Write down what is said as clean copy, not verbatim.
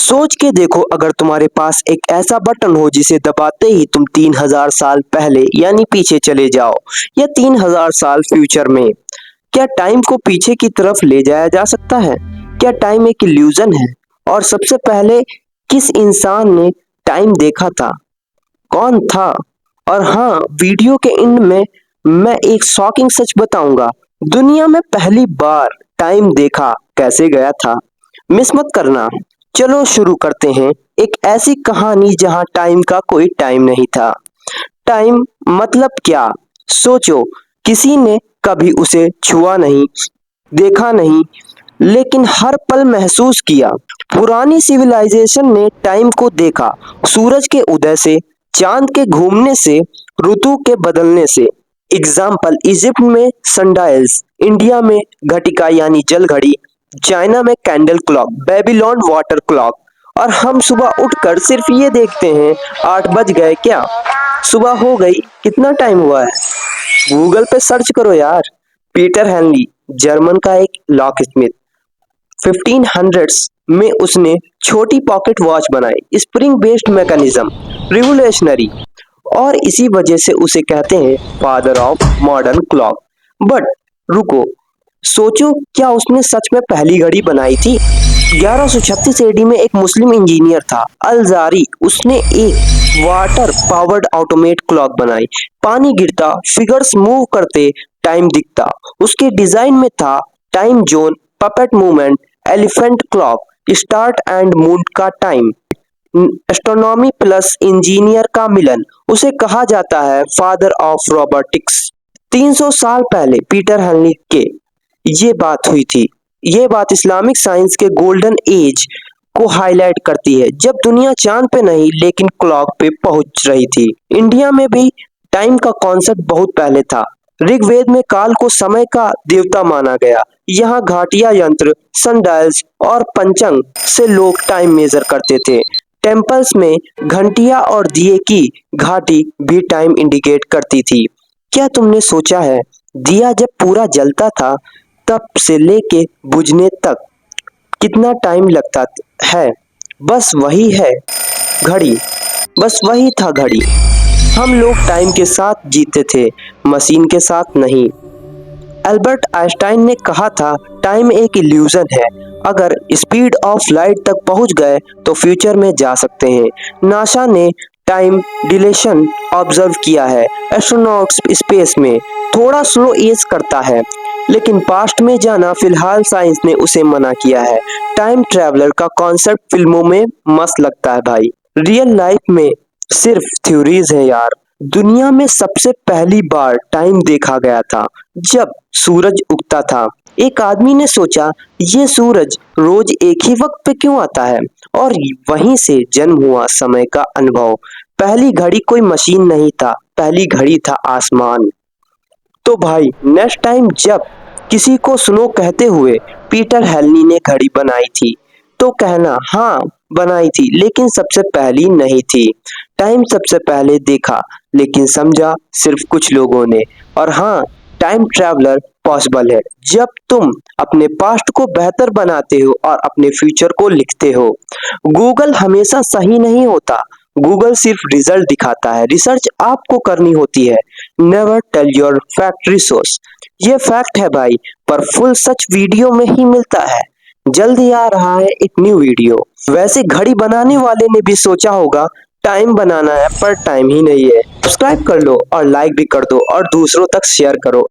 सोच के देखो, अगर तुम्हारे पास एक ऐसा बटन हो जिसे दबाते ही तुम 3000 साल पहले यानी पीछे चले जाओ या 3000 साल फ्यूचर में। क्या टाइम को पीछे की तरफ ले जाया जा सकता है? क्या टाइम एक इल्यूजन है? और सबसे पहले किस इंसान ने टाइम देखा था? कौन था? और हाँ, वीडियो के एंड में मैं एक शॉकिंग सच बताऊंगा। दुनिया में पहली बार टाइम देखा कैसे गया था, मिस मत करना। चलो शुरू करते हैं एक ऐसी कहानी जहां टाइम का कोई टाइम नहीं था। टाइम मतलब क्या? सोचो, किसी ने कभी उसे छुआ नहीं, देखा नहीं, लेकिन हर पल महसूस किया। पुरानी सिविलाइजेशन ने टाइम को देखा, सूरज के उदय से, चांद के घूमने से, ऋतु के बदलने से। एग्जाम्पल, इजिप्ट में सनडायल्स, इंडिया में घटिका यानी जल घड़ी, चाइना में candle clock, Babylon water clock. और हम सुबह उठकर सिर्फ ये देखते हैं, 8 बज गए क्या, सुबह हो गई, कितना टाइम हुआ है। गूगल पे सर्च करो यार। पीटर हेनली, जर्मन का एक लॉक स्मिथ, 1500s में उसने छोटी पॉकेट वॉच बनाई, स्प्रिंग बेस्ड मैकेनिज्म, रिवोल्यूशनरी। और इसी वजह से उसे कहते हैं father of modern clock. But रुको, सोचो, क्या उसने सच में पहली घड़ी बनाई थी? 1136 एडी में एक मुस्लिम इंजीनियर था, अल-जारी। उसने एक वाटर पावर्ड ऑटोमेट क्लॉक बनाई। पानी गिरता, फिगर्स मूव करते, टाइम दिखता। उसके डिजाइन में था time zone, puppet movement, elephant clock, start and moon का टाइम, एस्ट्रोनॉमी प्लस इंजीनियर का मिलन। उसे कहा जाता है फादर ऑफ रोबोटिक्स। 300 साल पहले पीटर हेनली के ये बात हुई थी। ये बात इस्लामिक साइंस के गोल्डन एज को हाईलाइट करती है, जब दुनिया चांद पे नहीं लेकिन क्लॉक पे पहुंच रही थी। इंडिया में भी टाइम का कॉन्सेप्ट बहुत पहले था। ऋग्वेद में काल को समय का देवता माना गया। यहाँ घाटिया यंत्र, सनडायल्स और पंचांग से लोग टाइम मेजर करते थे। टेम्पल्स में घंटियां और दिए की घाटी भी टाइम इंडिकेट करती थी। क्या तुमने सोचा है, दिया जब पूरा जलता था तब से लेके बुझने तक कितना टाइम लगता है? बस वही है घड़ी, बस वही था घड़ी। हम लोग टाइम के साथ जीते थे, मशीन के साथ नहीं। एल्बर्ट आइंस्टाइन ने कहा था, टाइम एक इल्यूजन है। अगर स्पीड ऑफ लाइट तक पहुंच गए तो फ्यूचर में जा सकते हैं। नासा ने टाइम डिलेशन ऑब्जर्व किया है। एस्ट्रोनॉट्स स्पेस में थोड़ा स्लो एज करता है, लेकिन पास्ट में जाना फिलहाल साइंस ने उसे मना किया है। टाइम ट्रैवलर का कॉन्सेप्ट फिल्मों में मस्त लगता है भाई, रियल लाइफ में सिर्फ थ्योरीज है यार। दुनिया में सबसे पहली बार टाइम देखा गया था जब सूरज उगता था। एक आदमी ने सोचा, ये सूरज रोज एक ही वक्त पे क्यों आता है, और वहीं से जन्म हुआ समय का अनुभव। पहली घड़ी कोई मशीन नहीं था, पहली घड़ी था आसमान। तो भाई, नेक्स्ट टाइम जब किसी को सुनो कहते हुए पीटर हेनली ने घड़ी बनाई थी, तो कहना हाँ बनाई थी, लेकिन सबसे पहली नहीं थी। टाइम सबसे पहले देखा, लेकिन समझा सिर्फ कुछ लोगों ने। और हाँ, टाइम ट्रैवलर पॉसिबल है जब तुम अपने पास्ट को बेहतर बनाते हो और अपने फ्यूचर को लिखते हो। गूगल हमेशा सही नहीं होता, गूगल सिर्फ रिजल्ट दिखाता है, रिसर्च आपको करनी होती है। Never tell your fact resource. ये फैक्ट है भाई, पर फुल सच वीडियो में ही मिलता है। जल्दी आ रहा है एक न्यू वीडियो। वैसे घड़ी बनाने वाले ने भी सोचा होगा टाइम बनाना है, पर टाइम ही नहीं है। सब्सक्राइब कर लो और लाइक भी कर दो और दूसरों तक शेयर करो।